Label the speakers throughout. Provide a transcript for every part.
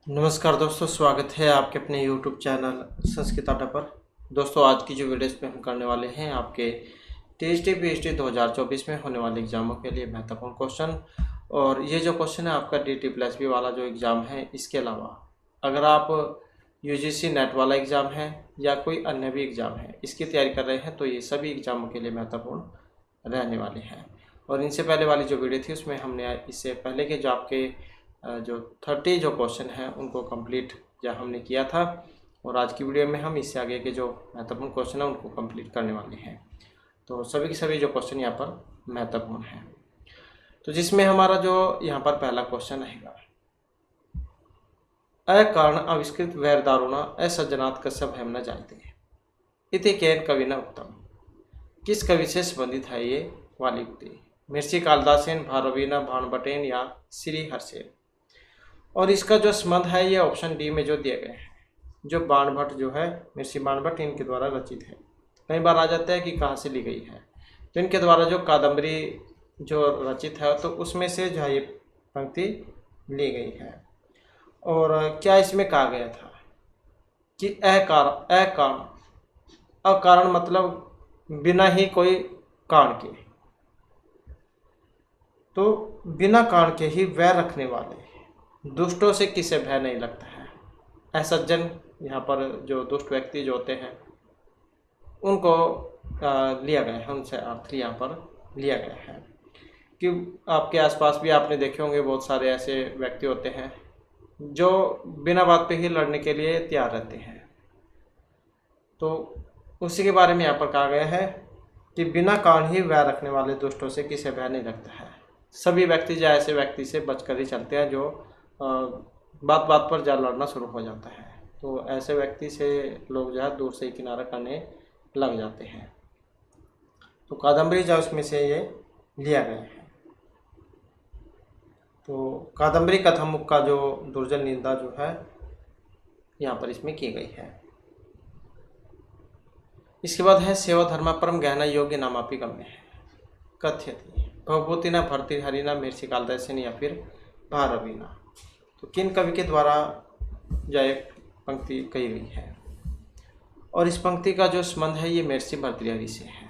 Speaker 1: नमस्कार दोस्तों, स्वागत है आपके अपने YouTube चैनल संस्कृत अड्डा पर। दोस्तों, आज की जो वीडियो इसमें हम करने वाले हैं आपके टीएसटी पीएचडी 2024 में होने वाले एग्जामों के लिए महत्वपूर्ण क्वेश्चन। और ये जो क्वेश्चन है आपका DT+B वाला जो एग्ज़ाम है, इसके अलावा अगर आप यूजीसी नेट वाला एग्ज़ाम है या कोई अन्य भी एग्ज़ाम है इसकी तैयारी कर रहे हैं तो ये सभी एग्ज़ामों के लिए महत्वपूर्ण रहने वाले हैं। और इनसे पहले वाली जो वीडियो थी उसमें हमने इससे पहले के जो आपके जो 30 जो क्वेश्चन हैं उनको कंप्लीट या हमने किया था। और आज की वीडियो में हम इससे आगे के जो महत्वपूर्ण क्वेश्चन हैं उनको कंप्लीट करने वाले हैं। तो सभी के सभी जो क्वेश्चन यहाँ पर महत्वपूर्ण हैं। तो जिसमें हमारा जो यहाँ पर पहला क्वेश्चन रहेगा, अकारण आविष्कृत वैर दारुणा असज्जनात् कश्यप हेम न जायते इति केन कवि न उत्तम। किस कवि से संबंधित है ये वाली उक्ति? महर्षि कालिदासेन, भारवीना, भाणभट्टेन या श्री हर्षेन। और इसका जो संबंध है ये ऑप्शन डी में जो दिए गए हैं। जो बाणभट्ट जो है, महर्षि बाणभट्ट, इनके द्वारा रचित है। कई बार आ जाता है कि कहाँ से ली गई है, तो इनके द्वारा जो कादम्बरी जो रचित है तो उसमें से जो है ये पंक्ति ली गई है। और क्या इसमें कहा गया था कि अकारण मतलब बिना ही कोई कारण के, तो बिना कारण के ही वैर रखने वाले दुष्टों से किसे भय नहीं लगता है। असज्जन, यहाँ पर जो दुष्ट व्यक्ति जो होते हैं उनको लिया गया है, उनसे अर्थ यहाँ पर लिया गया है कि आपके आसपास भी आपने देखे होंगे बहुत सारे ऐसे व्यक्ति होते हैं जो बिना बात पे ही लड़ने के लिए तैयार रहते हैं। तो उसी के बारे में यहाँ पर कहा गया है कि बिना कारण ही वैर रखने वाले दुष्टों से किसे भय नहीं लगता है। सभी व्यक्ति जो ऐसे व्यक्ति से बचकर ही चलते हैं जो बात बात पर जा लड़ना शुरू हो जाता है। तो ऐसे व्यक्ति से लोग जो है दूर से ही किनारा करने लग जाते हैं। तो कादम्बरी जो उसमें से ये लिया गया है। तो कादम्बरी कथामुख का जो दुर्जन निंदा जो है यहाँ पर इसमें की गई है। इसके बाद है सेवा धर्मा परम गहना योग्य नामापि गम्य है कथ्यति भवभूति न भर्तृहरिना महर्षि कालिदासेन या फिर भारवीना। तो किन कवि के द्वारा यह पंक्ति कही गई है? और इस पंक्ति का जो संबंध है ये महर्षि भर्तृहरि से है।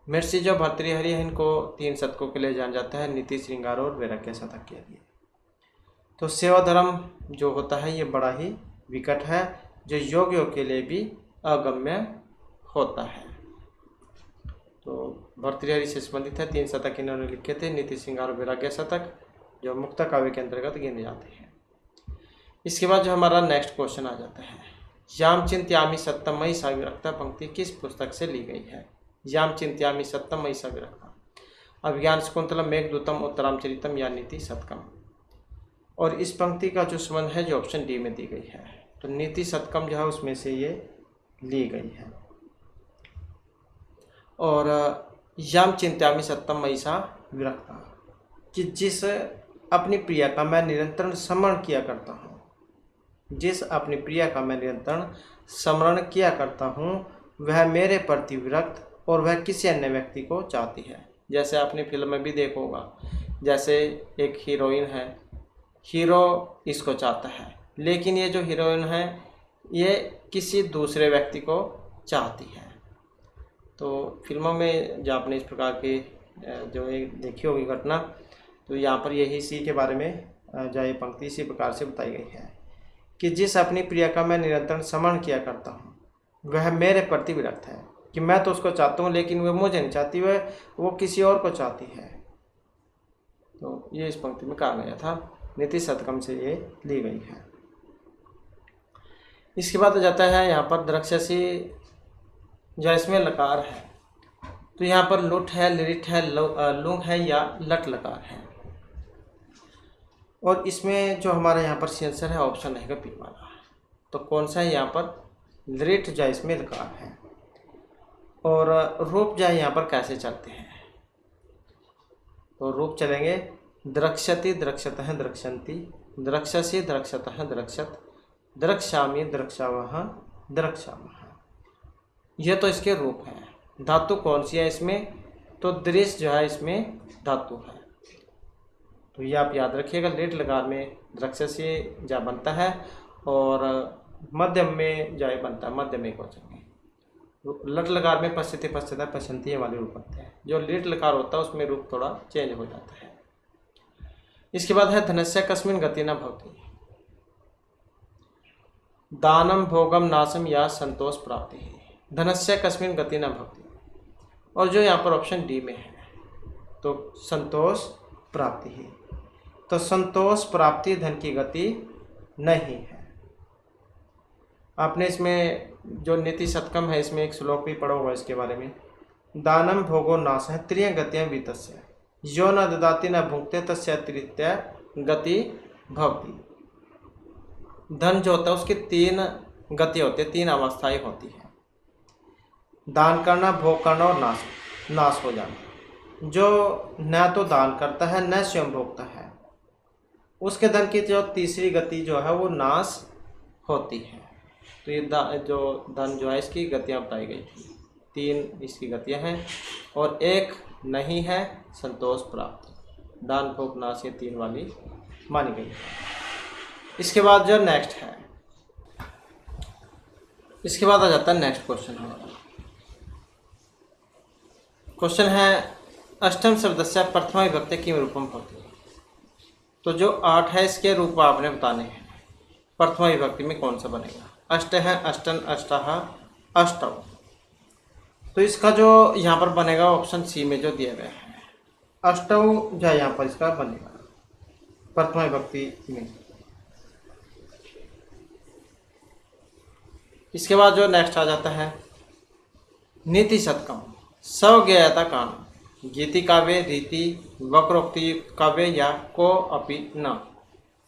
Speaker 1: महर्षि जो भर्तृहरि है इनको 3 शतकों के लिए जाना जाता है, नीति, श्रृंगार और वैराग्य शतक के लिए। तो सेवा धर्म जो होता है ये बड़ा ही विकट है, जो योगियों के लिए भी अगम्य होता है। तो भर्तृहरि से संबंधित है, 3 शतक इन्होंने लिखे थे, नीति, श्रृंगार और वैराग्य शतक जो मुक्ता काव्य के अंतर्गत गिने जाते हैं। इसके बाद जो हमारा नेक्स्ट क्वेश्चन आ जाता है, याम चिंत्यामि सत्यम मयि सा विरक्ता पंक्ति किस पुस्तक से ली गई है? याम चिंत्यामि सत्यम मयि सा विरक्ता, अभिज्ञान शाकुंतलम, मेघदूतम, उत्तरामचरितम या नीति शतकम। और इस पंक्ति का जो संबंध है जो ऑप्शन डी में दी गई है। तो नीति शतकम जो है उसमें से ये ली गई है। और याम चिंत्यामि सत्यम मयि सा विरक्ता, कि जिस अपनी प्रिया का मैं निरंतर स्मरण किया करता हूँ, जिस अपनी प्रिया का मैं निरंतर स्मरण किया करता हूँ वह मेरे प्रति विरक्त और वह किसी अन्य व्यक्ति को चाहती है। जैसे आपने फिल्म में भी देखा होगा, जैसे एक हीरोइन है, हीरो इसको चाहता है लेकिन ये जो हीरोइन है ये किसी दूसरे व्यक्ति को चाहती है। तो फिल्मों में जो आपने इस प्रकार की जो एक देखी होगी घटना, तो यहाँ पर यही इसी के बारे में जो ये पंक्ति इसी प्रकार से बताई गई है कि जिस अपनी प्रिया का मैं निरंतर स्मरण किया करता हूँ वह मेरे प्रति विरक्त है, कि मैं तो उसको चाहता हूँ लेकिन वह मुझे नहीं चाहती, वो किसी और को चाहती है। तो ये इस पंक्ति में कहा गया था, नीति शतकम से ये ली गई है। इसके बाद आ जाता है यहाँ पर द्रक्षसी, जो इसमें लकार है, तो यहाँ पर लुट है, लिरिट है, लुंग है या लट लकार है। और इसमें जो हमारा यहाँ पर आंसर है ऑप्शन रहेगा बी वाला। तो कौन सा है यहाँ पर? लिरिट जो इसमें लकार है। और रूप जो यहाँ पर कैसे चलते हैं? तो रूप चलेंगे द्रक्षति, द्रक्षतः, द्रक्षन्ति, द्रक्षसि, द्रक्षतः, द्रक्षत, द्रक्ष्यामि, द्रक्ष्यावः, द्रक्ष्यामः। यह तो इसके रूप हैं। धातु कौन सी है इसमें? तो दृश्य जो है इसमें धातु है। तो ये आप याद रखिएगा। लेट लकार में द्रक्षसी जा बनता है और मध्यम में जाय बनता है, मध्यम एक वचन में। लट लकार में पश्यते पश्यता पश्यंती वाले रूप बनते हैं। जो लेट लकार होता है उसमें रूप थोड़ा चेंज हो जाता है। इसके बाद है धनस्य कस्मिन गति न भवति। दानम भोगम नाशम या संतोष प्राप्ति है। धनस्य कस्मिन गति न भवति, और जो यहाँ पर ऑप्शन डी में है तो संतोष प्राप्ति है। तो संतोष प्राप्ति धन की गति नहीं है। आपने इसमें जो नीति शतकम है इसमें एक श्लोक भी पढ़ा हुआ है इसके बारे में। दानम भोगो नाश है त्रिय गतियां बीतस्य यो न ददाति न भुंक्ते तस्य अतिरित्य गति भवति। धन जो होता है उसकी 3 गति होती है, 3 अवस्थाएं होती है। दान करना, भोग करना और नाश हो जाना। जो न तो दान करता है न स्वयं भोगता है, उसके धन की जो तीसरी गति जो है वो नाश होती है। तो ये जो धन जो है इसकी गतियाँ बताई गई थी। 3 इसकी गतियाँ हैं और एक नहीं है संतोष प्राप्त। दान भोग नाश ये 3 वाली मानी गई है। इसके बाद जो नेक्स्ट है, इसके बाद आ जाता है नेक्स्ट क्वेश्चन हमारा। क्वेश्चन है अष्टम शब्दस्य प्रथमा विभक्ति किम रूपम भवति। तो जो 8 है इसके रूप आपने बताने हैं। प्रथमा विभक्ति में कौन सा बनेगा। अष्ट है, अष्टन, अष्टः, अष्टव। तो इसका जो यहाँ पर बनेगा ऑप्शन सी में जो दिया गया है अष्टव जो यहाँ पर इसका बनेगा प्रथमा विभक्ति में। इसके बाद जो नेक्स्ट आ जाता है नीति शतकम सवज्ञेयता कान गीति काव्य रीति वक्रोक्ति काव्य या को अपि न।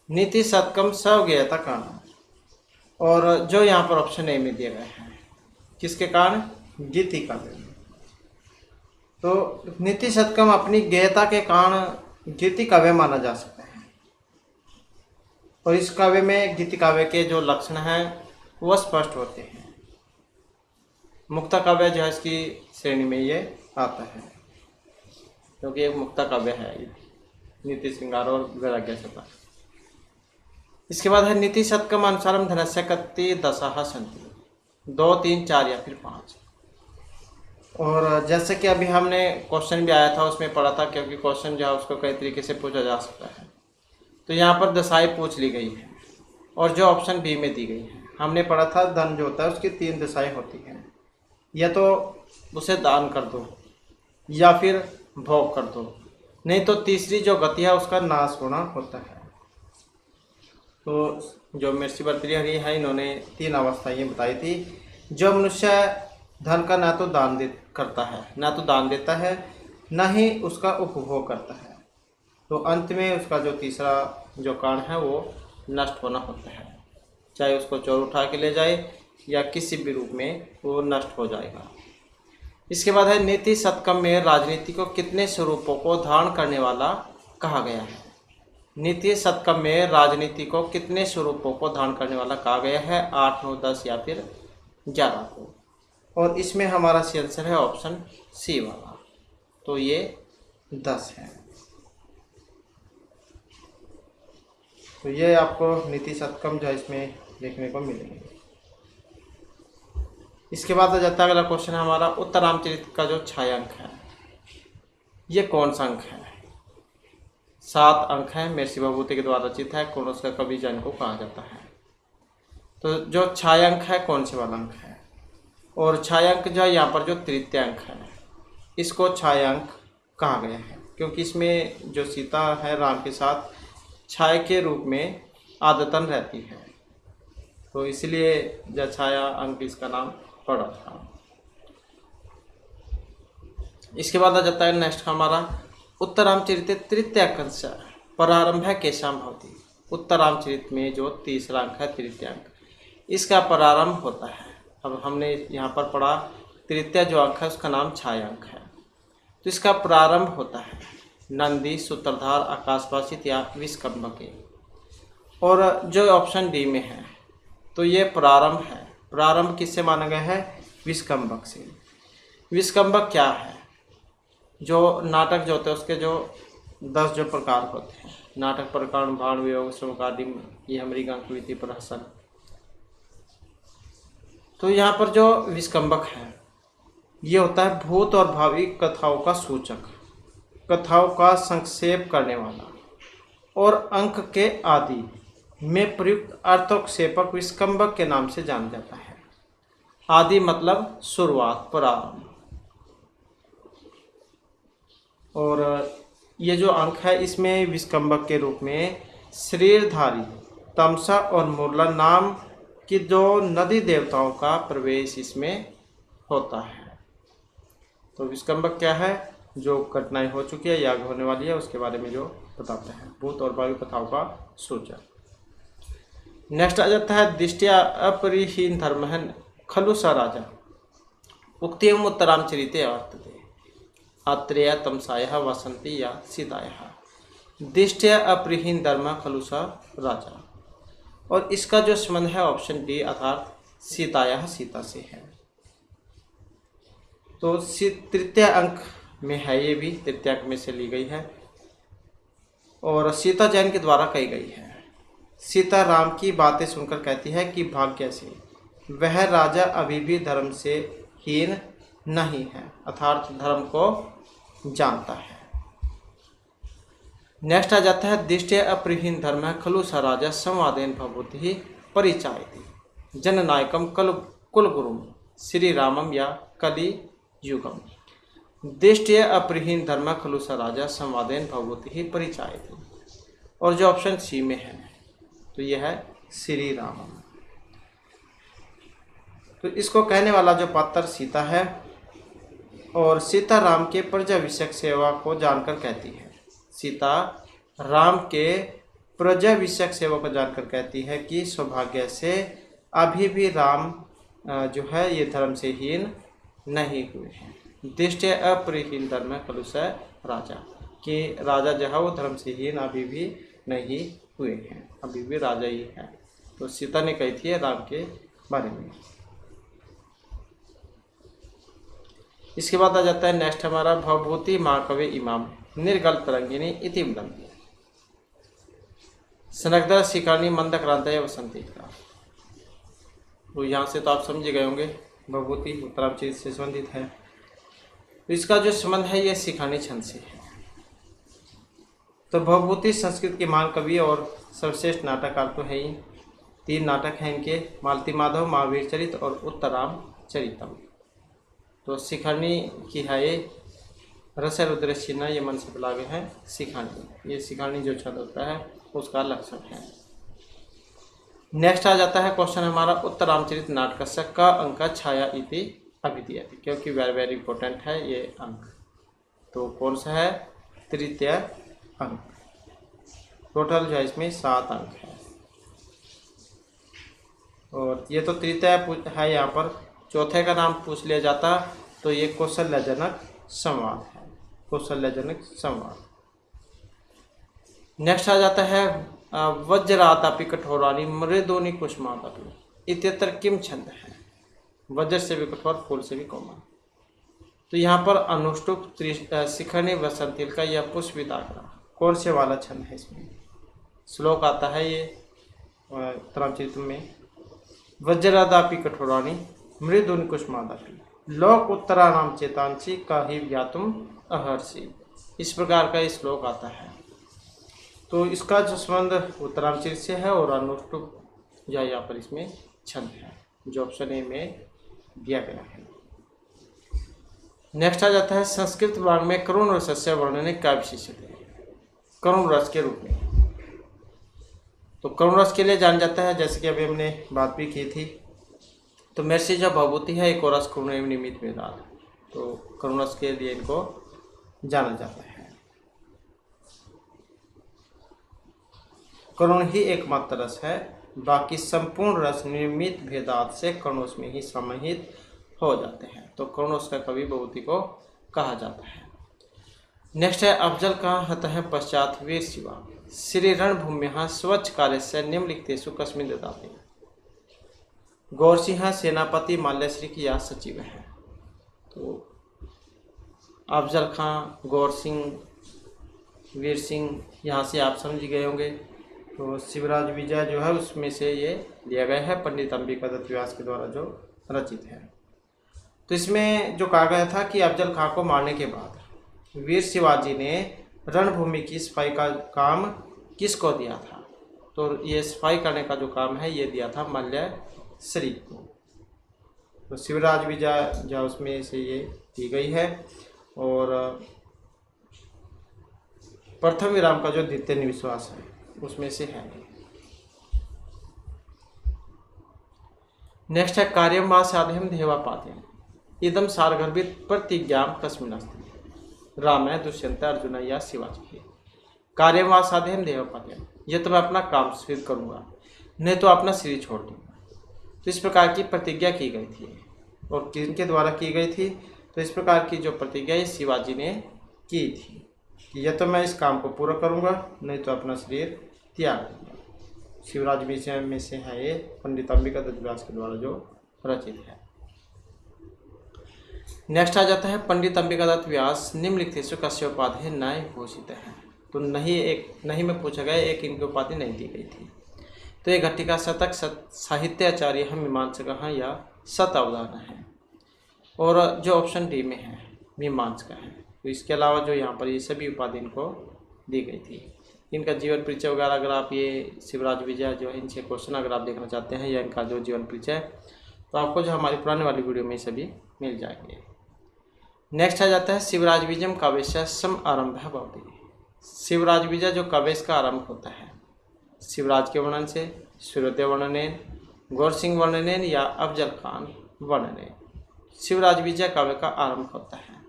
Speaker 1: नीति शतकम सवज्ञेयता कान, और जो यहाँ पर ऑप्शन ए में दिया गया है किसके कारण, गीति काव्य। तो नीति शतकम अपनी ज्ञेयता के कारण गीति काव्य माना जा सकता है। और इस काव्य में गीति काव्य के जो लक्षण हैं वह स्पष्ट होते हैं। मुक्ता काव्य जो है इसकी श्रेणी में ये आता है, क्योंकि एक मुक्ता काव्य है ये, नीति श्रृंगार और वैराग्य शतक। इसके बाद है नीति शतकम अनुसारम धनस्य कति दशा सन्ति 2, 3, 4 या फिर 5। और जैसे कि अभी हमने क्वेश्चन भी आया था उसमें पढ़ा था, क्योंकि क्वेश्चन जो है उसको कई तरीके से पूछा जा सकता है। तो यहाँ पर दशाएं पूछ ली गई है और जो ऑप्शन बी में दी गई है। हमने पढ़ा था धन जो होता है उसकी 3 दशाएं होती हैं, या तो उसे दान कर दो या फिर भोग कर दो, नहीं तो तीसरी जो गति है उसका नाश होना होता है। तो जो महर्षि भर्तृहरि है इन्होंने 3 अवस्थाएं बताई थी। जो मनुष्य धन का ना तो दान करता है, ना तो दान देता है, ना ही उसका उपभोग करता है, तो अंत में उसका जो तीसरा जो कारण है वो नष्ट होना होता है। चाहे उसको चोर उठा के ले जाए या किसी भी रूप में वो नष्ट हो जाएगा। इसके बाद है नीति शतकम में राजनीति को कितने स्वरूपों को धारण करने वाला कहा गया है। नीति शतकम में राजनीति को कितने स्वरूपों को धारण करने वाला कहा गया है, 8, 9, 10 या फिर 11 को। और इसमें हमारा सी आंसर है ऑप्शन सी वाला, तो ये 10 है। तो ये आपको नीति शतकम जो है इसमें देखने को मिलेंगे। इसके बाद आ जाता है अगला क्वेश्चन हमारा उत्तरामचरित का जो छायांक है ये कौन सा अंक है। 7 अंक है, महर्षि भवभूति के द्वारा रचित है, कौन उसका कवि जैन को कहा जाता है। तो जो छायांक है कौन से वाला अंक है, और छायांक जो है यहाँ पर जो तृतीय अंक है इसको छायांक कहा गया है, क्योंकि इसमें जो सीता है राम के साथ छाया के रूप में आदतन रहती है, तो इसलिए जो छाया अंक इसका नाम पड़ा था। इसके बाद आ जाता है नेक्स्ट हमारा उत्तरामचरित तृतीय अंक प्रारंभ है केशाम भवति। उत्तरामचरित में जो तीसरा अंक है तृतीय अंक, इसका प्रारंभ होता है। अब हमने यहाँ पर पढ़ा तृतीय जो अंक है उसका नाम छाया अंक है, तो इसका प्रारंभ होता है नंदी, सूत्रधार, आकाशवासित या विष्कंभक। और जो ऑप्शन डी में है तो ये प्रारंभ है। प्रारंभ किससे माना गया है, विष्कंभक से। विष्कंभक क्या है, जो नाटक जो होते हैं उसके जो 10 जो प्रकार होते हैं, नाटक, प्रकरण, भाण, वियोग, श्रमकादिम, ये मृगांक, कृति, प्रहसन। तो यहाँ पर जो विस्कंबक है ये होता है भूत और भावी कथाओं का सूचक, कथाओं का संक्षेप करने वाला और अंक के आदि में प्रयुक्त अर्थोक्षेपक विस्कंबक के नाम से जाना जाता है। आदि मतलब शुरुआत, प्रारंभ। और ये जो अंक है इसमें विस्कंबक के रूप में शरीरधारी, तमसा और मुरला नाम की दो नदी देवताओं का प्रवेश इसमें होता है। तो विस्कंबक क्या है? जो घटनाएं हो चुकी है या आगे होने वाली है उसके बारे में जो बताते हैं, भूत और भावी कथाओं का सूचक। नेक्स्ट आ जाता है दृष्टिया अपरिहीन धर्म है खलु स राजा उक्तियम उत्तरामचरिते वर्तते अत्रेय तमसायः वसंती या सीतायः दृष्टिया अपरिहीन धर्म खलु स राजा। और इसका जो संबंध है ऑप्शन डी अर्थात सीतायः, सीता से है। तो तृतीय अंक में है, ये भी तृतीय अंक में से ली गई है और सीता जैन के द्वारा कही गई है। सीता राम की बातें सुनकर कहती है कि भाग्य से वह राजा अभी भी धर्म से हीन नहीं है, अर्थात धर्म को जानता है। नेक्स्ट आ जाता है दृष्टि अपरिहीन धर्म खलु स राजा संवादेन भवति परिचायति जननायकम कुलगुरुम श्री रामम या कलि युगम। दृष्टि अपरिहीन धर्म खलु स राजा संवादेन भवति परिचायति। और जो ऑप्शन सी में है तो यह है श्री रामम। तो इसको कहने वाला जो पात्र सीता है और सीता राम के प्रजा विषयक सेवा को जानकर कहती है। सीता राम के प्रजा विषयक सेवा को जानकर कहती है कि सौभाग्य से अभी भी राम जो है ये धर्म से हीन नहीं हुए हैं। दृष्टि अपरिहीन धर्म खलु स राजा, कि राजा जो है वो धर्म से हीन अभी भी नहीं हुए हैं, अभी भी राजा ही है। तो सीता ने कही थी राम के बारे में। इसके बाद आ जाता है नेक्स्ट हमारा भवभूति महाकवि इमाम निर्गल तरंगिनी इति विलंबी सनकदर शिखानी मंदक्रांत वसंती का। तो यहाँ से तो आप समझ गए होंगे भवभूति उत्तरामचरित से संबंधित है। तो इसका जो संबंध है ये शिखानी छंद से है। तो भवभूति संस्कृत के महान कवि और सर्वश्रेष्ठ नाटककार तो है ही। 3 नाटक हैं इनके, मालती माधव, महावीर चरित और उत्तराम चरितम। तो शिखानी की है ये रस रुद्र चिन्ह, ये मन से बुलावे हैं शिखानी। ये शिखानी जो छंद होता है उसका लक्षण है। नेक्स्ट आ जाता है क्वेश्चन हमारा उत्तरामचरित नाटकस्य का अंक छाया इति अभिधीयते, क्योंकि वेरी इंपॉर्टेंट है ये अंक। तो कौन सा है? तृतीय अंक। टोटल जो है इसमें 7 अंक है और ये तो तृतीय है। यहाँ पर चौथे का नाम पूछ लिया जाता तो ये कौशल्यजनक संवाद है, कौशल्यजनक संवाद। नेक्स्ट आ जाता है वज्रातापि कठोरानी मृदोनि कुसुमादपि इत्यत्र किम छंद है? वज्र से भी कठोर, फूल से भी कोमल। तो यहाँ पर अनुष्टुप, शिखरणी, वसंतिल का यह पुष्पिताग्रह कौन से वाला छंद है? इसमें श्लोक आता है ये उत्तरामचरित में, वज्रादापि कठोरानी मृदुनि कुसुमादपि लोक उत्तराणाम चेतांसी का ही ज्ञातुम अहर्षि। इस प्रकार का श्लोक आता है। तो इसका जो संबंध उत्तरामचरित से है और अनुष्टुप या यहाँ पर इसमें छंद है, जो ऑप्शन ए में दिया गया है। नेक्स्ट आ जाता है संस्कृत वांग में करुण रसस्य वर्णन का विशेषता है, करुण रस के रूप में। तो करुण रस के लिए जान जाता है, जैसे कि अभी हमने बात भी की थी। तो महर्षि जो भवभूति है एक और रस करुण एवं निमित्त वेदांत, तो करुण रस के लिए इनको जाना जाता है। करुण ही एकमात्र रस है, बाकी संपूर्ण रस निमित्त भेदात से करुणोस में ही समाहित हो जाते हैं। तो करुणोस का कवि भवभूति को कहा जाता है। नेक्स्ट है अफजल का हत है पश्चात वीर शिवा श्री रणभूम्य स्वच्छ कार्य से निम्नलिखितेषु कस्मिन् ददाति। गौरसिंह सेनापति माल्यश्री की या सचिव है। तो अफजल खां, गौर सिंह वीर सिंह, यहाँ से आप समझ गए होंगे। तो शिवराज विजय जो है उसमें से ये दिया गया है, पंडित अंबिका दत्त व्यास के द्वारा जो रचित है। तो इसमें जो कहा गया था कि अफजल खां को मारने के बाद वीर शिवाजी ने रणभूमि की सफाई का काम किसको दिया था? तो ये सफाई करने का जो काम है ये दिया था मल्ल श्री को। तो शिवराज विजय जो उसमें से ये दी गई है। और प्रथम विराम का जो द्वितीय निविश्वास है उसमें से है। नेक्स्ट है कार्यम वा साध्यम देवापाद्यम इदम सारगर्भित प्रतिज्ञाम कस्मिन् अस्ति राम दुष्यंत अर्जुन या शिवाजी। कार्यम वा साध्यम देवापाद्यम, ये तो मैं अपना काम सिद्ध करूंगा, नहीं तो अपना शरीर छोड़ दूंगा। तो इस प्रकार की प्रतिज्ञा की गई थी। और किनके द्वारा की गई थी? तो इस प्रकार की जो प्रतिज्ञा ये शिवाजी ने की थी कि यह तो मैं इस काम को पूरा करूंगा, नहीं तो अपना शरीर त्याग दूंगा। शिवराज विजय में से है ये, पंडित अंबिका दत्त व्यास के द्वारा जो रचित है। नेक्स्ट आ जाता है पंडित अंबिका दत्त व्यास निम्नलिखितेषु कस्य उपाधि न घोषित है। तो नहीं में पूछा गया, एक इनकी उपाधि नहीं दी गई थी। तो ये घटिका शतक, साहित्याचार्य मीमांसक या सत अवधान है। और जो ऑप्शन डी में है मीमांसक है। तो इसके अलावा जो यहाँ पर ये सभी उपाधि इनको दी गई थी। इनका जीवन परिचय वगैरह अगर आप ये शिवराज विजय जो है इनसे क्वेश्चन अगर आप देखना चाहते हैं या इनका जो जीवन परिचय, तो आपको जो हमारी पुराने वाली वीडियो में सभी मिल जाएंगे। नेक्स्ट आ जाता है शिवराज विजयम काव्यस्य सम आरंभ भवति। शिवराज विजय जो काव्य का आरंभ होता है शिवराज के वर्णन से, सूर्योदय वर्णनेन, गौर सिंह वर्णनेन या अफजल खान वर्णनेन। शिवराज विजय काव्य का आरंभ होता है।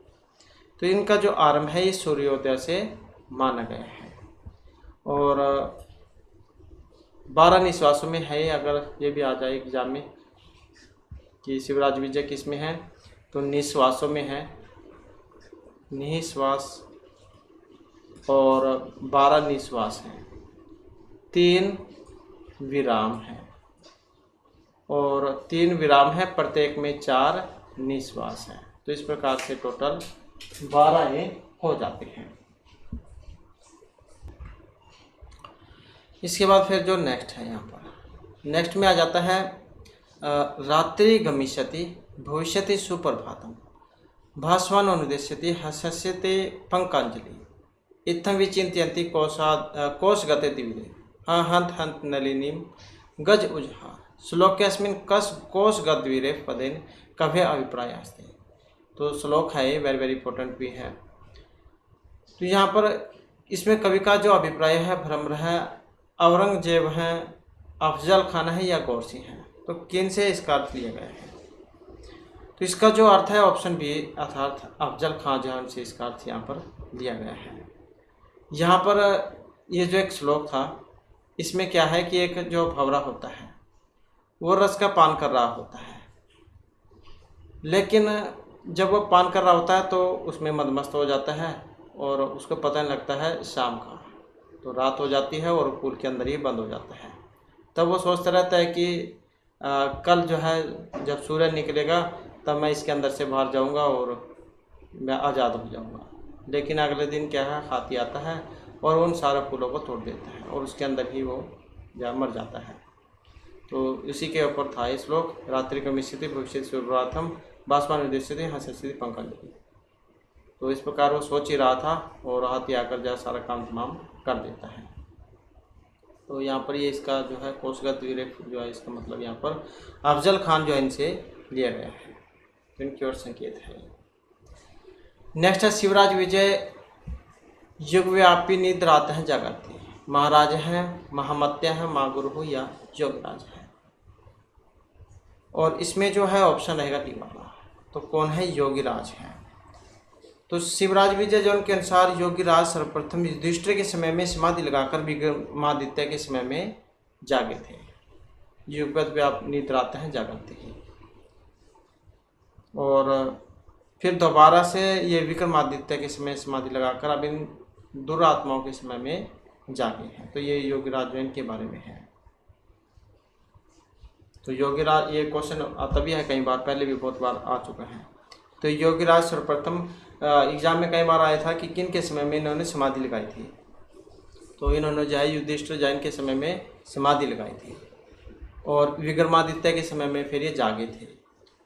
Speaker 1: तो इनका जो आरंभ है ये सूर्योदय से माना गया है। और 12 निश्वासों में है। अगर ये भी आ जाए एग्जाम में कि शिवराज विजय किस में है, तो निश्वासों में है, निश्वास और 12 निश्वास हैं, 3 विराम है और 3 विराम है, प्रत्येक में 4 निश्वास हैं। तो इस प्रकार से टोटल 12 ये हो जाते हैं। इसके बाद फिर जो नेक्स्ट है यहाँ पर, नेक्स्ट में आ जाता है रात्रि गमिष्यति भविष्यति सुप्रभातम भास्वान अनुदेश्यति हस्यते पंकांजलि इत्थं विचिन्तयन्ति कोशगते दिविदे हंत हंत नलिनीम गज उजहा श्लोकेस्मिन् कस कोशगद्वीरे पदेन कभे अभिप्राय अस्ति। तो श्लोक है ये वेरी इंपॉर्टेंट भी है। तो यहाँ पर इसमें कवि का जो अभिप्राय है भ्रम है, औरंगजेब हैं, अफजल खान है या गौर सिंह है। तो किन से इसका अर्थ लिया गया है? तो इसका जो अर्थ है ऑप्शन बी अर्थात अफजल खान जहां से इसका अर्थ यहाँ पर दिया गया है। यहाँ पर ये जो एक श्लोक था इसमें क्या है कि एक जो भंवरा होता है वो रस का पान कर रहा होता है, लेकिन जब वो पान कर रहा होता है तो उसमें मदमस्त हो जाता है और उसको पता नहीं लगता है शाम का। तो रात हो जाती है और पुल के अंदर ही बंद हो जाता है। तब वो सोचता रहता है कि कल जो है जब सूर्य निकलेगा तब मैं इसके अंदर से बाहर जाऊंगा और मैं आज़ाद हो जाऊंगा। लेकिन अगले दिन क्या है, हाथी आता है और उन सारे फूलों को तोड़ देता है और उसके अंदर ही वो मर जाता है। तो इसी के ऊपर था ये श्लोक, रात्रि गमिष्यति भविष्यति सुप्रभातम भास्वान अनुदेश्यति हस्यते पंकांजलि। तो इस प्रकार वो सोच ही रहा था और हाथी आकर जो सारा काम तमाम कर देता है। तो यहाँ पर ये इसका जो है कोशगत जो है इसका मतलब यहाँ पर अफजल खान जो है इनसे लिया गया है, इनकी ओर संकेत है। नेक्स्ट है शिवराज विजय युगव्यापी निद्रात हैं जागते महाराज हैं, महामत्या हैं, महागुरु या योगराज है। और इसमें जो है ऑप्शन रहेगा डी वाला। तो कौन है? योगीराज है। तो शिवराज विजय जो उनके अनुसार योगीराज सर्वप्रथम युधिष्ठिर के समय में समाधि लगाकर विक्रमादित्य के समय में जागे थे। युगपत व्याप निद्राते हैं जागते ही। और फिर दोबारा से ये विक्रमादित्य के समय समाधि लगाकर अब इन दुरात्माओं के समय में जागे हैं। तो ये योगीराज जो इनके बारे में है। तो योगीराज ये क्वेश्चन तभी है, कई बार पहले भी बहुत बार आ चुका है। तो योगीराज सर्वप्रथम एग्जाम में कई बार आया था कि किन के समय में इन्होंने समाधि लगाई थी। तो इन्होंने जो है युधिष्ठिर जैन के समय में समाधि लगाई थी और विक्रमादित्य के समय में फिर ये जागे थे,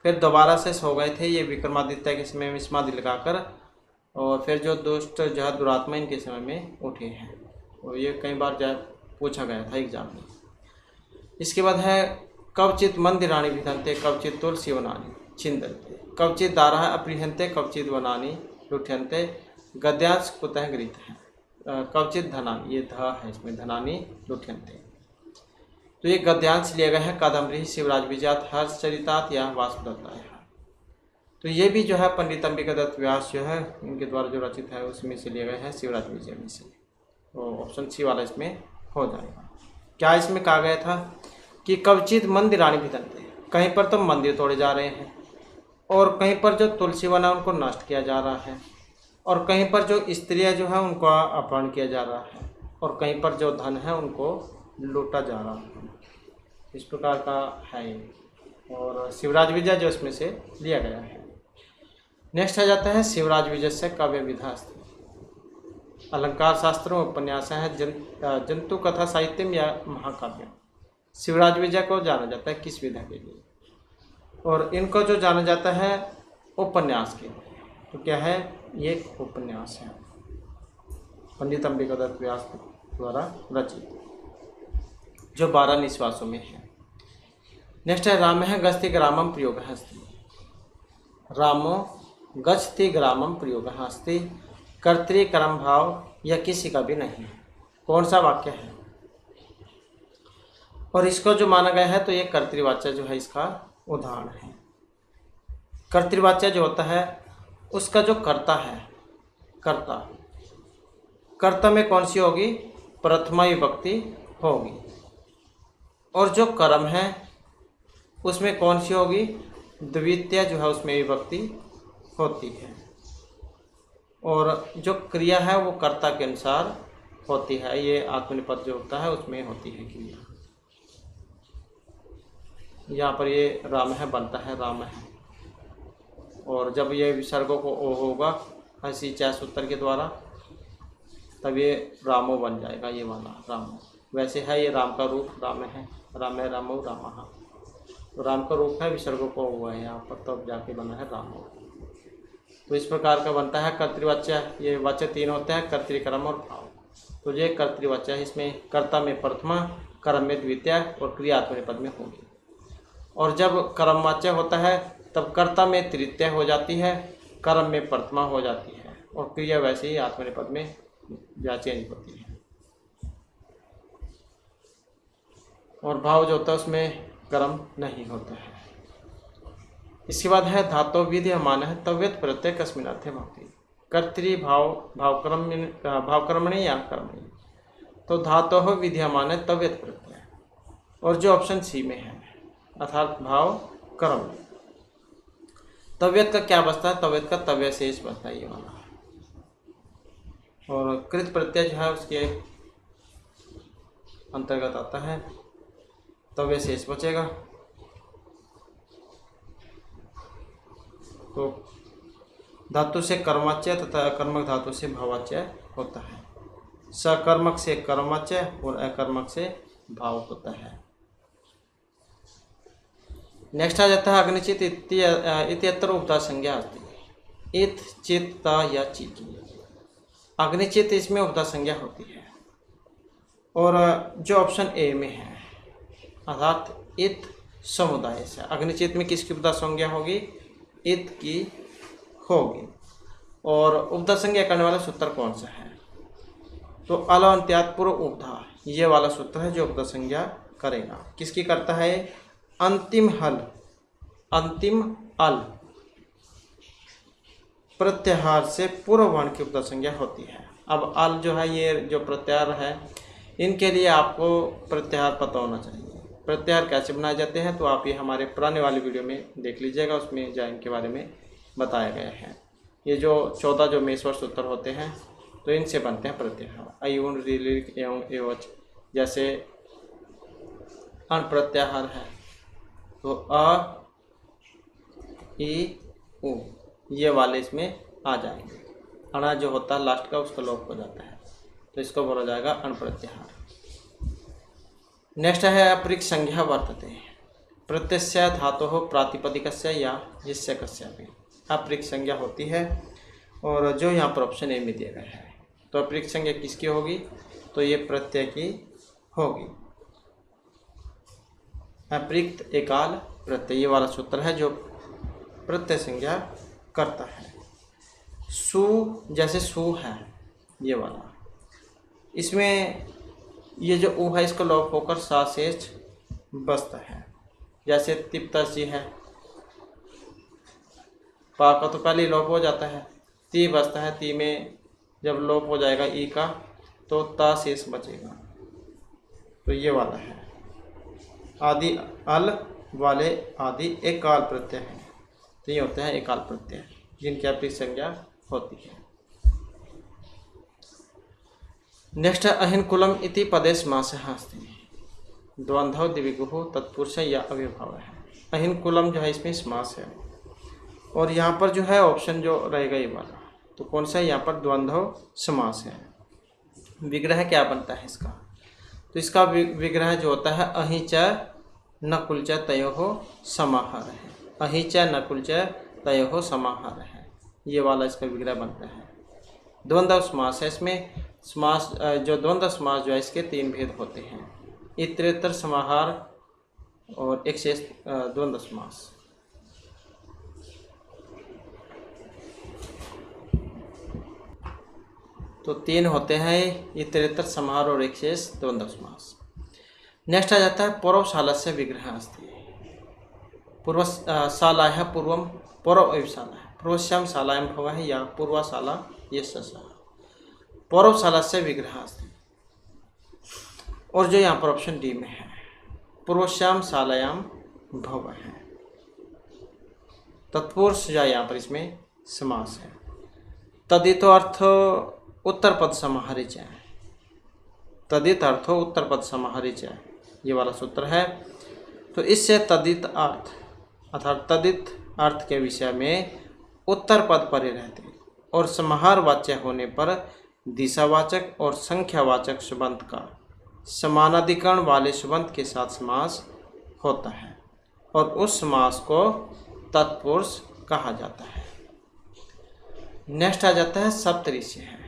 Speaker 1: फिर दोबारा से सो गए थे ये विक्रमादित्य के समय में समाधि लगाकर, और फिर जो दुष्ट जो है दुरात्मा इनके समय में उठे हैं। और ये कई बार जो पूछा गया था एग्जाम में। इसके बाद है कवचित मंदिराणि विधंते कवचित तुलसी वनानि छिंदन्ते कवचित दाराः अपृहन्ते कवचित वनानि लुठ्यन्ते गद्यांश कुतः गृहीत है कवचित धनानि, ये ध है इसमें, धनानि लुठ्यन्ते। तो ये गद्यांश लिया गया है कादम्बरी शिवराज विजयात हर्षचरितात या वासुदत्ताय। तो ये भी जो है पंडित अंबिका दत्त व्यास जो है इनके द्वारा जो रचित है उसमें से लिया गया है, शिवराज विजय में से। तो ऑप्शन सी वाला इसमें हो जाएगा। क्या इसमें कहा गया था कि कवचित मंदिराणि विधंते, कहीं पर तो मंदिर तोड़े जा रहे हैं और कहीं पर जो तुलसी वन है उनको नष्ट किया जा रहा है और कहीं पर जो स्त्रियाँ जो है उनको अपहरण किया जा रहा है और कहीं पर जो धन है उनको लूटा जा रहा है। इस प्रकार का है और शिवराज विजय जो इसमें से लिया गया है। नेक्स्ट आ जाता है शिवराज विजय से काव्य विधा अस्ति। अलंकार शास्त्र में उपन्यास है जंतु कथा साहित्यम या महाकाव्य। शिवराज विजय को जाना जाता है किस विधा के लिए, और इनको जो जाना जाता है उपन्यास के लिए। तो क्या है, ये उपन्यास है पंडित अंबिका दत्त व्यास द्वारा रचित जो 12 निश्वासों में है। नेक्स्ट है राम है गस्ति ग्रामम प्रयोग अस्ति। रामो गच्छति ग्रामम प्रयोग अस्ति कर्तृकर्म भाव यह किसी का भी नहीं। कौन सा वाक्य है, और इसको जो माना गया है तो ये कर्तृवाच्य जो है इसका उदाहरण है। कर्तृवाच्य जो होता है उसका जो कर्ता है, कर्ता में कौन सी होगी, प्रथमा विभक्ति होगी, और जो कर्म है उसमें कौन सी होगी, द्वितीय जो है उसमें विभक्ति होती है, और जो क्रिया है वो कर्ता के अनुसार होती है। ये आत्मनेपद जो होता है उसमें होती है क्रिया। यहाँ पर ये राम है बनता है राम है, और जब ये विसर्गों को ओ होगा ऐसी चाय सूत्र के द्वारा तब ये रामो बन जाएगा, ये वाला रामो। वैसे है ये राम का रूप, राम है रामो रामः। तो राम का रूप है, विसर्गों को हुआ है यहाँ पर, तब जाके बना है रामो। तो इस प्रकार का बनता है कर्तृवाच्य। ये वाच्य 3 होते हैं, कर्तृकर्म और भाव। तो ये कर्तृवाच्य है, इसमें कर्ता में प्रथमा, कर्म में द्वितीय और क्रिया आत्मनेपद में होगी। और जब कर्मवाच्य होता है तब कर्ता में तृतीय हो जाती है, कर्म में प्रथमा हो जाती है और क्रिया वैसे ही आत्मनेपद में चेंज होती है। और भाव जो होता है उसमें कर्म नहीं होता है। इसके बाद है धातु विधीयमान है तव्यत प्रत्यय कस्मिन् अर्थे भवति। कर्तृ भावकर्मणि या कर्मणि। तो धातु विधीयमान है तव्यत प्रत्यय, और जो ऑप्शन सी में है अर्थात भाव कर्म। तव्यत का क्या बचता है, तव्यत का तव्य शेष बचता है ये वाला, और कृत प्रत्यय जो है उसके अंतर्गत आता है, तव्य शेष बचेगा। तो धातु से कर्मवाच्य तथा अकर्मक धातु से भाववाच्य होता है। सकर्मक से कर्मवाच्य और अकर्मक से भाव होता है। नेक्स्ट आ जाता है अग्निचित इत्यत्र उपधा संज्ञा अस्ति। इत चित या चिकी। अग्निचित इसमें उपधा संज्ञा होती है, और जो ऑप्शन ए में है अर्थात इत समुदाय से। अग्निचित में किसकी उपधा संज्ञा होगी, इत की होगी। और उपधा संज्ञा करने वाला सूत्र कौन सा है, तो अल अंत्यात् पूर्व उपधा, ये वाला सूत्र है जो उपधा संज्ञा करेगा। किसकी करता है, अंतिम हल, अंतिम अल प्रत्याहार से पूर्व वर्ण की उपधा संज्ञा होती है। अब अल जो है ये जो प्रत्याहार है इनके लिए आपको प्रत्याहार पता होना चाहिए। प्रत्याहार कैसे बनाए जाते हैं तो आप ये हमारे पुराने वाली वीडियो में देख लीजिएगा, उसमें जो इनके बारे में बताया गया है। ये जो 14 जो मेश्वर सूत्र होते हैं तो इनसे बनते हैं प्रत्याहार। अयुण ऋलिक एवं एवच, जैसे अन प्रत्याहार है तो अ इ उ, ये वाले इसमें आ जाएंगे। अणा जो होता है लास्ट का उसका लोप हो जाता है, तो इसको बोला जाएगा अण प्रत्याहार। नेक्स्ट है अपरिक्त संज्ञा वर्तते। प्रत्यस्य धातोः प्रातिपदिकस्य या यस्यकस्यापि अपरिक्त संज्ञा होती है, और जो यहाँ पर ऑप्शन ए में दिया गया है। तो अपरिक्त संज्ञा किसकी होगी? तो ये प्रत्यय की होगी। अपरिक्त एकाल प्रत्यय, ये वाला सूत्र है जो प्रत्यय संज्ञा करता है। सु, जैसे सु है ये वाला, इसमें ये जो ऊ है इसको लोप होकर सा शेष बचता है। जैसे तिप्तसी है, पा का तो पहले लोप हो जाता है, ती बचता है, ती में जब लोप हो जाएगा ई का तो ता शेष बचेगा। तो ये वाला है। आदि अल वाले आदि एकाल प्रत्यय है, तो ये होते हैं एकाल प्रत्यय जिनकी अपरिक्त संज्ञा होती है। नेक्स्ट है अहिनकुलम इति पदे समासः अस्ति। द्वंद्व द्विगुः तत्पुरुष या अव्यभाव है। अहिनकुलम जो है इसमें समास है, और यहाँ पर जो है ऑप्शन जो रहेगा ये वाला, तो कौन सा है? यहाँ पर द्वंद्व समास है। विग्रह क्या बनता है इसका? तो इसका विग्रह जो होता है अहि च नकुल च तयोः समाहार है। अहि च नकुल च तयोः समाहार है, ये वाला इसका विग्रह बनता है। द्वंद्व समास है। इसमें समास जो द्वंद्व समास जो है इसके तीन भेद होते हैं, इतरेतर समाहार और एक शेष द्वंद्व समास। तो तीन होते हैं, इतरेतर समाहार और एक शेष द्वंद्व समास। नेक्स्ट आ जाता है पूर्वशाला से विग्रह अस्ति। पूर्वशाला है पूर्वम पूर्व शाला है, पूर्वश्याम शालायां भवः या पूर्वशाला यस्य सः। पूर्वशाला से विग्रह अस्ति, और जो यहाँ पर ऑप्शन डी में है पूर्वश्याम शालायां भवः है। तत्पुरुष या यहाँ पर इसमें समास है। तदितो अर्थ उत्तर पद समाहारी च, तदित अर्थो उत्तर पद समाहारी च, ये वाला सूत्र है। तो इससे तदित अर्थ अर्थात तदित अर्थ के विषय में उत्तर पद परे रहते और समाहार वाच्य होने पर दिशावाचक और संख्यावाचक सुबंत का समानाधिकरण वाले सुबंत के साथ समास होता है, और उस समास को तत्पुरुष कहा जाता है। नेक्स्ट आ जाता है सप्तऋषि है।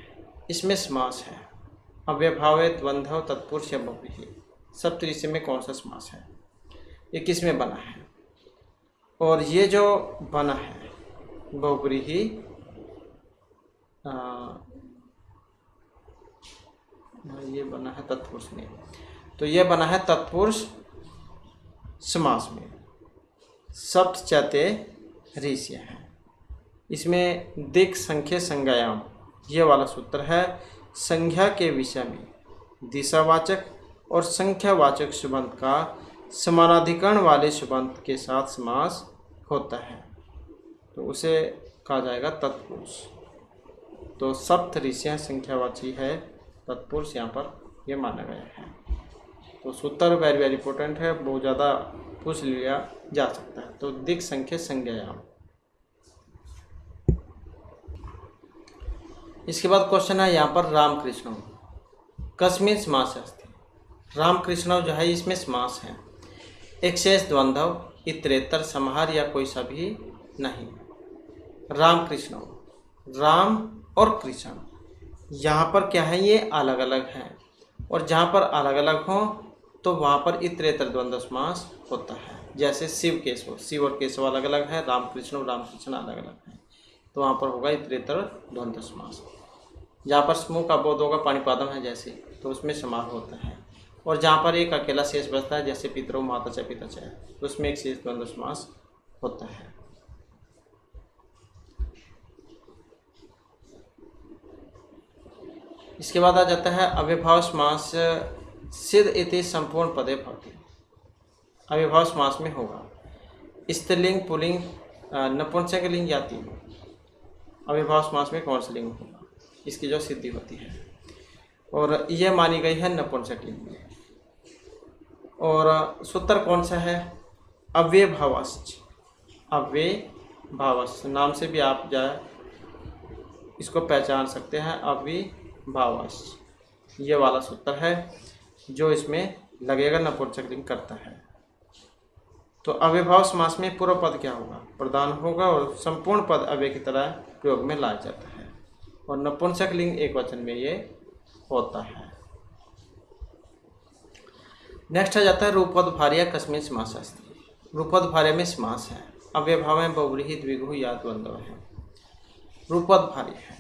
Speaker 1: इसमें समास है अव्यभावे द्वंद्व तत्पुरुष या बहुव्रीहि। सप्तऋषि में कौन सा समास है? ये किस में बना है? और ये जो बना है बहुव्रीहि, ये बना है तत्पुरुष में, तो ये बना है तत्पुरुष समास में। सप्त चते ऋषि है। इसमें दिक् संख्या संज्ञायाम, ये वाला सूत्र है। संख्या के विषय में दिशावाचक और संख्यावाचक सुबंत का समानाधिकरण वाले सुबंत के साथ समास होता है, तो उसे कहा जाएगा तत्पुरुष। तो सप्त ऋषि संख्यावाची है, तत्पुरुष यहाँ पर ये माना गया है। तो सूत्र वेरी वेरी इंपॉर्टेंट है, बहुत ज़्यादा पूछ लिया जा सकता है। तो दिक् संख्या संज्ञायाम। इसके बाद क्वेश्चन है यहाँ पर रामकृष्ण कस्मिन् समास अस्ति। रामकृष्ण जो है इसमें समास है। एक शेष द्वंद्व इतरेतर समाहार या कोई सा भी नहीं। रामकृष्ण, राम और कृष्ण यहाँ पर क्या है? ये अलग अलग हैं, और जहाँ पर अलग अलग हों तो वहाँ पर इतरेतर द्वंद्व समास होता है। जैसे शिव केशव, शिव और केशव अलग अलग है, रामकृष्ण और रामकृष्ण अलग अलग हैं, तो वहाँ पर होगा इतरेतर द्वंद्व समास। जहाँ पर समूह का बोध होगा पाणिपादम है जैसे, तो उसमें समास होता है। और जहाँ पर एक अकेला शेष बचता है जैसे पितरो माता च पिता च, तो उसमें एक शेष द्वंद्व समास होता है। इसके बाद आ जाता है अव्यभाव समास सिद्ध इति संपूर्ण पदे भवति। अव्यभाव समास में होगा स्त्रीलिंग, पुल्लिंग, नपुंसकलिंग या तीनों। अव्यभाव समास में कौन सा लिंग होगा, इसकी जो सिद्धि होती है, और यह मानी गई है नपुंसकलिंग में। और सूत्र कौन सा है? अव्यभावश्च, अव्यभावश्च अविभावस्य, नाम से भी आप जाए इसको पहचान सकते हैं, अविभावस्य। ये वाला सूत्र है जो इसमें लगेगा, नपुंसक लिंग करता है। तो अव्ययभाव समास में पूर्व पद क्या होगा? प्रधान होगा और संपूर्ण पद अव्यय की तरह प्रयोग में लाया जाता है, और नपुंसक लिंग एक वचन में ये होता है। नेक्स्ट आ जाता है रूपपद भार्या कस्मिन् समासः अस्ति। रूपपद भार्या में समास है, अव्ययभाव है, बहुव्रीहि द्विगु या द्वंद्व है। रूपपद भार्या है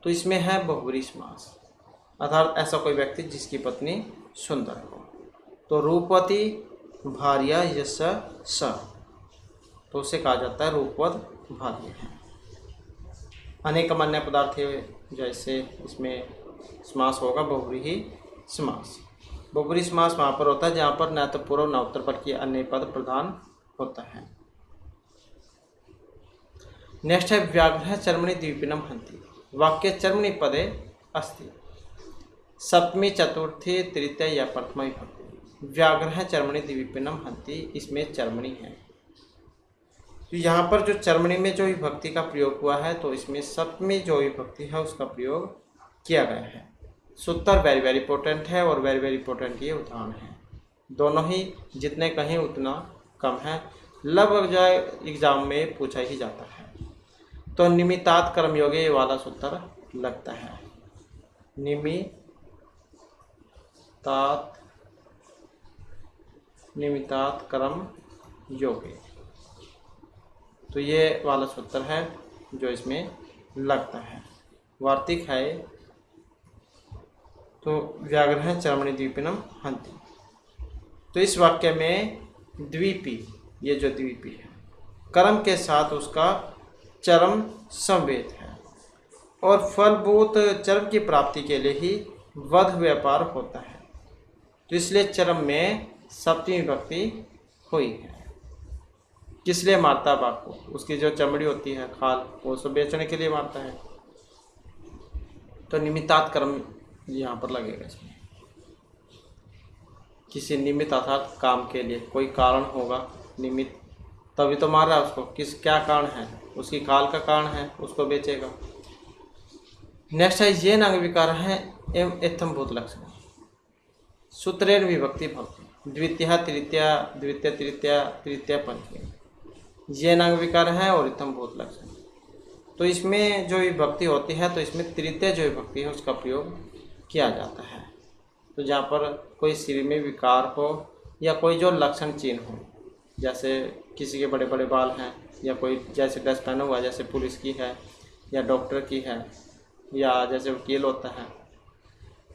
Speaker 1: तो इसमें है बहुव्रीहि समास, अर्थात ऐसा कोई व्यक्ति जिसकी पत्नी सुंदर हो। तो रूपवती भार्या यश स, तो उसे कहा जाता है रूपपद भार्या है। अनेक अन्य पदार्थ जैसे इसमें समास होगा बहुव्रीहि समास। बहुव्रीहि समास वहाँ पर होता है जहाँ पर न तो पूर्व न उत्तर पद की अन्य पद प्रधान होता है। नेक्स्ट है व्याघ्रः चर्मणि द्विपिनम हन्ति। वाक्य चर्मणि पदे अस्ति, सप्तमी चतुर्थी तृतीय या प्रथमा विभक्ति। व्याघ्रः चर्मणि द्विपिनम हन्ति, इसमें चर्मणि है। तो यहाँ पर जो चर्मणि में जो विभक्ति का प्रयोग हुआ है तो इसमें सप्तमी जो विभक्ति है उसका प्रयोग किया गया है। सूत्र वेरी वेरी इंपॉर्टेंट है और वेरी वेरी इंपॉर्टेंट ये उदाहरण है। दोनों ही जितने कहें उतना कम है, लगभग जो एग्जाम में पूछा ही जाता है। तो निमित्तात् कर्मयोगे वाला सूत्र लगता है, निमित्तात् कर्म योगे। तो ये वाला सूत्र है जो इसमें लगता है। वार्तिक है तो व्याघ्रः चर्मणि द्विपिनम हन्ति। तो इस वाक्य में द्वीपी, ये जो द्वीपी है कर्म के साथ उसका चरम संवेद है, और फलभूत चरम की प्राप्ति के लिए ही वध व्यापार होता है। तो इसलिए चरम में सप्तमी विभक्ति हुई है। किस लिए मारता है बाघ को? उसकी जो चमड़ी होती है खाल, वो सब बेचने के लिए मारता है। तो निमित्तात् कर्म यहाँ पर लगेगा। इसमें किसी निमित्त अर्थात काम के लिए कोई कारण होगा निमित्त, तभी तो मार रहा है उसको। क्या कारण है? उसकी खाल का कारण है, उसको बेचेगा। नेक्स्ट है ये अंग विकार है एवं एथम भूत लक्षण। सूत्रेण विभक्ति भवति, द्वितीय तृतीया, द्वितीय तृतीया, तृतीय पंचमी। ये अंग विकार है और इतम भूत लक्षण। तो इसमें जो विभक्ति होती है तो इसमें तृतीय जो विभक्ति है उसका प्रयोग किया जाता है। तो जहाँ पर कोई शरीर में विकार हो या कोई जो लक्षण चिन्ह हो, जैसे किसी के बड़े बड़े बाल हैं, या कोई जैसे ड्रेस पहना हुआ जैसे पुलिस की है या डॉक्टर की है, या जैसे वकील होता है,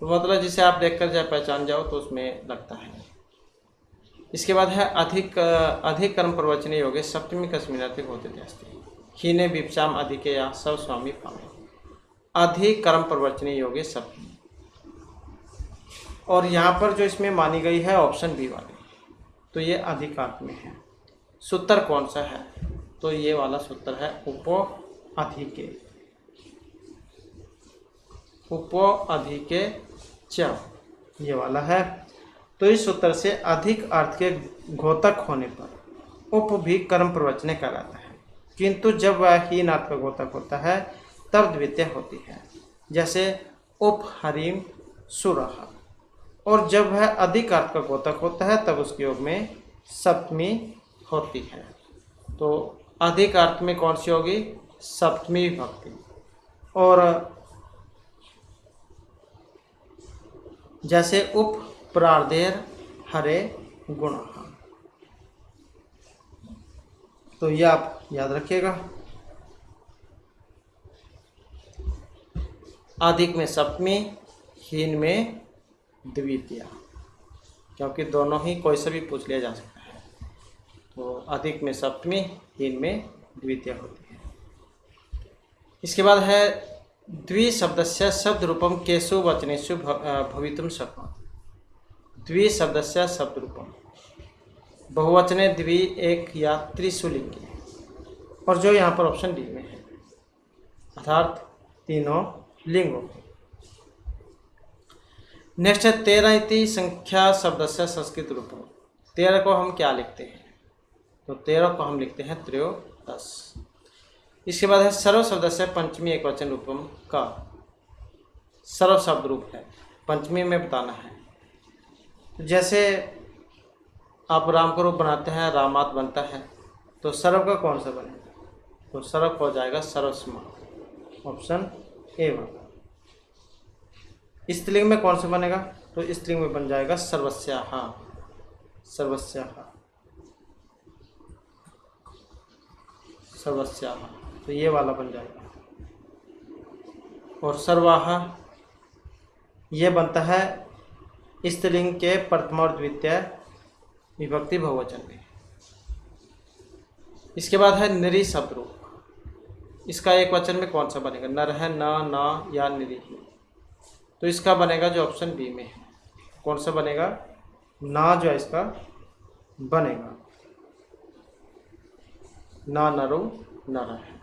Speaker 1: तो मतलब जिसे आप देखकर चाहे पहचान जाओ तो उसमें लगता है। इसके बाद है अधिक कर्म प्रवचने योगे सप्तमी कस्मिन्नर्थे होते अस्ति। हीने विप्साम अधिके या सब स्वामी पावे। अधिक कर्म प्रवचने योगे सप्तमी, और यहाँ पर जो इसमें मानी गई है ऑप्शन बी वाली, तो ये अधिकार्थ में है। सूत्र कौन सा है? तो ये वाला सूत्र है उपो अधिके, उपो अधिके च, ये वाला है। तो इस सूत्र से अधिक अर्थ के घोतक होने पर उप भी कर्म प्रवचने कहलाता है, किंतु जब वह हीन अर्थ का घोतक होता है तब द्वितीय होती है, जैसे उप हरिम सुरहा। और जब वह अधिक अर्थ का घोतक होता है तब उसके योग में सप्तमी होती है। तो अधिक अर्थ में कौन सी होगी? सप्तमी विभक्ति। और जैसे उप प्रार्धेर हरे गुण, तो यह आप याद रखिएगा। अधिक में सप्तमी, हीन में द्वितीया, क्योंकि दोनों ही कोई से भी पूछ लिया जा सकता है। तो अधिक में सप्तमी, हीन में द्वितीया होती है। इसके बाद है द्विशब्दस्य शब्द रूपम केषु वचनेषु भवितुम शक्नोति। द्विशब्दस्य शब्द रूपम, बहुवचने द्वि, एक या त्रिशुलिंगी, और जो यहाँ पर ऑप्शन डी में है, अर्थात तीनों लिंगों। नेक्स्ट है 13 इति संख्या शब्दस्य संस्कृत रूपम। 13 को हम क्या लिखते हैं? तो 13 को हम लिखते हैं त्रयोदशी। 10। इसके बाद है सर्व सदस्य पंचमी एकवचन रूपम का। सर्व शब्द रूप है, पंचमी में बताना है। जैसे आप राम का रूप बनाते हैं, रामात बनता है, तो सर्व का कौन सा बनेगा? तो सर्व हो जाएगा सर्वस्मा, ऑप्शन ए होगा। स्त्रीलिंग में कौन सा बनेगा? तो स्त्रीलिंग में बन जाएगा सर्वस्याः, सर्वस्याः, सर्वस्याः, तो ये वाला बन जाएगा। और सर्वाः ये बनता है स्त्रीलिंग के प्रथम और द्वितीय विभक्ति बहुवचन में। इसके बाद है निरी शब्द रूप। इसका एक वचन में कौन सा बनेगा? नर है, न, ना या निरी। तो इसका बनेगा जो ऑप्शन बी में है। कौन सा बनेगा? ना जो है इसका बनेगा, ना नरो नर है।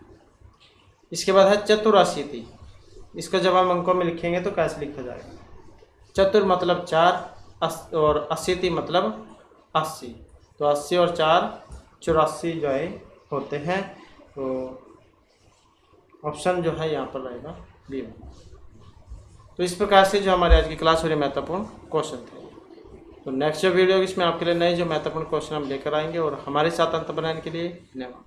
Speaker 1: इसके बाद है चतुराशीति। इसका जब हम अंकों में लिखेंगे तो कैसे लिखा जाएगा? चतुर मतलब 4 और अशीति मतलब 80। तो 80 और 4 84 जो है होते हैं। तो ऑप्शन जो है यहाँ पर रहेगा बी में। तो इस प्रकार से जो हमारे आज की क्लास हो रही महत्वपूर्ण क्वेश्चन थे। तो नेक्स्ट जो वीडियो इसमें आपके लिए नए जो महत्वपूर्ण क्वेश्चन हम लेकर आएंगे। और हमारे साथ अंत बनाने के लिए धन्यवाद।